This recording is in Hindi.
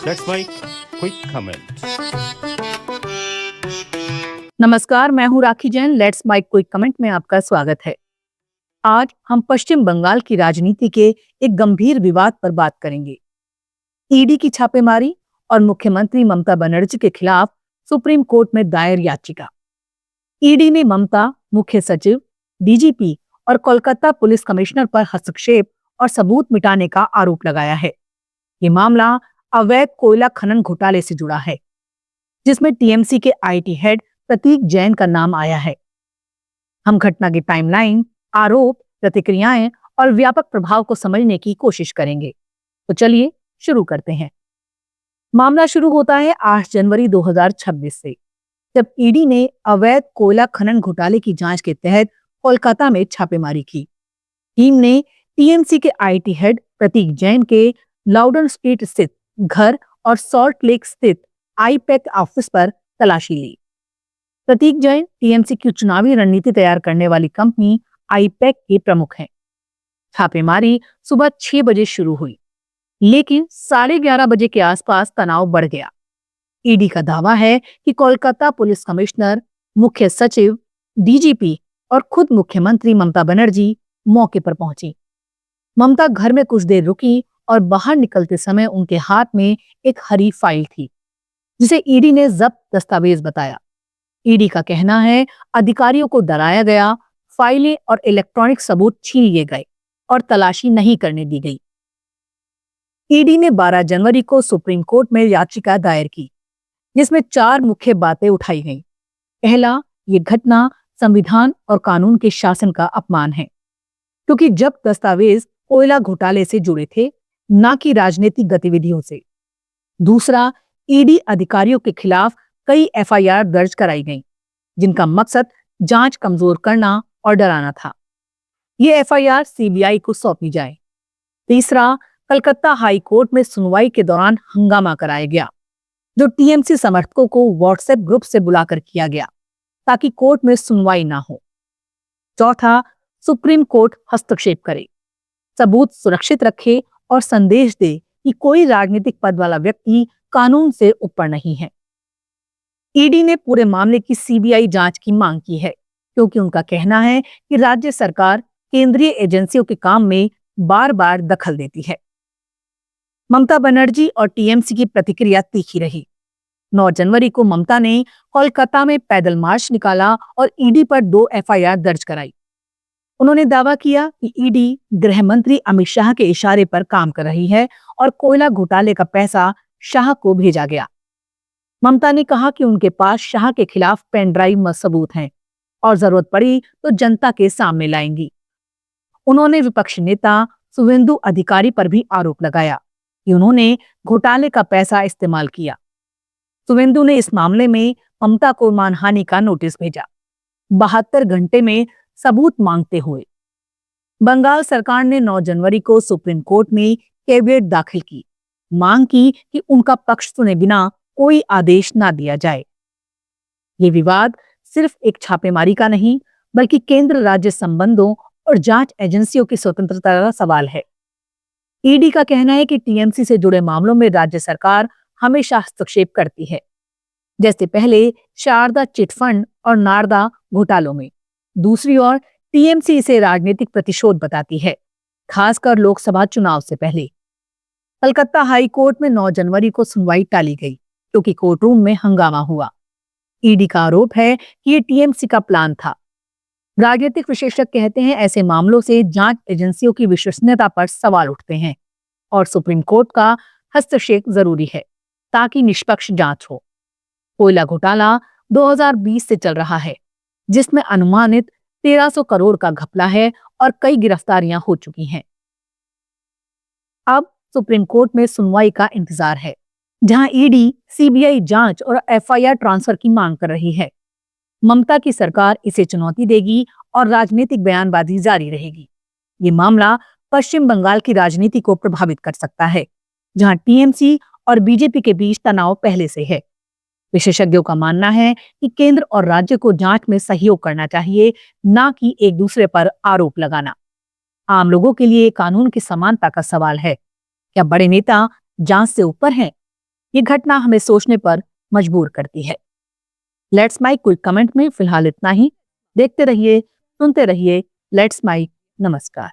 That's my quick comment. नमस्कार, मैं हूँ Rakhi Jain. Let's my quick comment में आपका स्वागत है। आज हम पश्चिम बंगाल की राजनीति के एक गंभीर विवाद पर बात करेंगे। ईडी की छापेमारी और मुख्यमंत्री ममता बनर्जी के खिलाफ सुप्रीम कोर्ट में दायर याचिका। ईडी ने ममता, मुख्य सचिव, डीजीपी और कोलकाता पुलिस कमिश्नर पर हस्तक्षेप और सबूत मिटाने का आरोप लगाया है। ये मामला अवैध कोयला खनन घोटाले से जुड़ा है, जिसमें टीएमसी के आईटी हेड प्रतीक जैन का नाम आया है। हम घटना की टाइमलाइन, आरोप, प्रतिक्रियाएं और व्यापक प्रभाव को समझने की कोशिश करेंगे। तो चलिए शुरू करते हैं। मामला शुरू होता है 8 जनवरी 2026 से, जब ईडी ने अवैध कोयला खनन घोटाले की जांच के तहत कोलकाता में छापेमारी की। टीम ने टीएमसी के आईटी हेड प्रतीक जैन के लाउडन स्ट्रीट स्थित घर और सॉल्ट लेक स्थित आईपैक ऑफिस पर तलाशी ली। प्रतीक जैन टीएमसी की चुनावी रणनीति तैयार करने वाली कंपनी आईपैक के प्रमुख हैं। छापेमारी सुबह 6 बजे शुरू हुई, लेकिन 11:30 बजे के आसपास तनाव बढ़ गया। ईडी का दावा है कि कोलकाता पुलिस कमिश्नर, मुख्य सचिव, डीजीपी और खुद मुख्यमंत्री ममता बनर्जी मौके पर पहुंची। ममता घर में कुछ देर रुकी और बाहर निकलते समय उनके हाथ में एक हरी फाइल थी, जिसे ईडी ने जब्त दस्तावेज बताया। ईडी का कहना है, अधिकारियों को डराया गया, फाइलें और इलेक्ट्रॉनिक सबूत छीन लिए गए और तलाशी नहीं करने दी गई। ईडी ने 12 जनवरी को सुप्रीम कोर्ट में याचिका दायर की, जिसमें 4 मुख्य बातें उठाई गईं। पहला, ये घटना संविधान और कानून के शासन का अपमान है, क्योंकि जब दस्तावेज कोयला घोटाले से जुड़े थे, न कि राजनीतिक गतिविधियों से। दूसरा, ईडी अधिकारियों के खिलाफ कई एफआईआर दर्ज कराई गईं, जिनका मकसद जांच कमजोर करना और डराना था। ये एफआईआर सीबीआई को सौंपी जाए। तीसरा, कलकत्ता हाई कोर्ट में सुनवाई के दौरान हंगामा कराया गया, जो टीएमसी समर्थकों को व्हाट्सएप ग्रुप से बुलाकर किया गया, ताकि कोर्ट में सुनवाई ना हो। चौथा, सुप्रीम कोर्ट हस्तक्षेप करे, सबूत सुरक्षित रखे और संदेश दे कि कोई राजनीतिक पद वाला व्यक्ति कानून से ऊपर नहीं है। ईडी ने पूरे मामले की सीबीआई जांच की मांग की है, क्योंकि उनका कहना है कि राज्य सरकार केंद्रीय एजेंसियों के काम में बार-बार दखल देती है। ममता बनर्जी और टीएमसी की प्रतिक्रिया तीखी रही। 9 जनवरी को ममता ने कोलकाता में पैदल मार्च निकाला और ईडी पर 2 एफआईआर दर्ज कराई। उन्होंने दावा किया कि ईडी गृह मंत्री अमित शाह के इशारे पर काम कर रही है और कोयला घोटाले का पैसा शाह को भेजा गया। ममता ने कहा कि उनके पास शाह के खिलाफ पेन ड्राइव सबूत हैं और जरूरत पड़ी तो जनता के सामने लाएंगी। उन्होंने विपक्ष नेता शुवेंदु अधिकारी पर भी आरोप लगाया कि उन्होंने घोटाले का पैसा इस्तेमाल किया। शुवेंदु ने इस मामले में ममता को मानहानि का नोटिस भेजा, 72 घंटे में सबूत मांगते हुए। बंगाल सरकार ने 9 जनवरी को सुप्रीम कोर्ट में कैविएट दाखिल की, मांग की कि उनका पक्ष सुने बिना कोई आदेश ना दिया जाए। ये विवाद सिर्फ एक छापेमारी का नहीं, बल्कि केंद्र राज्य संबंधों और जांच एजेंसियों की स्वतंत्रता का सवाल है। ईडी का कहना है कि टीएमसी से जुड़े मामलों में राज्य सरकार हमेशा हस्तक्षेप करती है, जैसे पहले शारदा चिटफंड और नारदा घोटालों में। दूसरी ओर टीएमसी इसे राजनीतिक प्रतिशोध बताती है, खासकर लोकसभा चुनाव से पहले। कलकत्ता हाई कोर्ट में 9 जनवरी को सुनवाई टाली गई, क्योंकि कोर्टरूम में हंगामा हुआ। ईडी का आरोप है कि ये टीएमसी का प्लान था। राजनीतिक विशेषज्ञ कहते हैं, ऐसे मामलों से जांच एजेंसियों की विश्वसनीयता पर सवाल उठते हैं और सुप्रीम कोर्ट का हस्तक्षेप जरूरी है, ताकि निष्पक्ष जांच हो। कोयला घोटाला 2020 से चल रहा है, जिसमें अनुमानित 1300 करोड़ का घपला है और कई गिरफ्तारियां हो चुकी हैं। अब सुप्रीम कोर्ट में सुनवाई का इंतजार है, जहां ईडी सीबीआई जांच और एफआईआर ट्रांसफर की मांग कर रही है। ममता की सरकार इसे चुनौती देगी और राजनीतिक बयानबाजी जारी रहेगी। ये मामला पश्चिम बंगाल की राजनीति को प्रभावित कर सकता है, जहां टीएमसी और बीजेपी के बीच तनाव पहले से है। विशेषज्ञों का मानना है कि केंद्र और राज्य को जांच में सहयोग करना चाहिए, न कि एक दूसरे पर आरोप लगाना। आम लोगों के लिए कानून की समानता का सवाल है। क्या बड़े नेता जांच से ऊपर हैं? ये घटना हमें सोचने पर मजबूर करती है। लेट्स माइक क्विक कमेंट में फिलहाल इतना ही। देखते रहिए, सुनते रहिए लेट्स माइक। नमस्कार।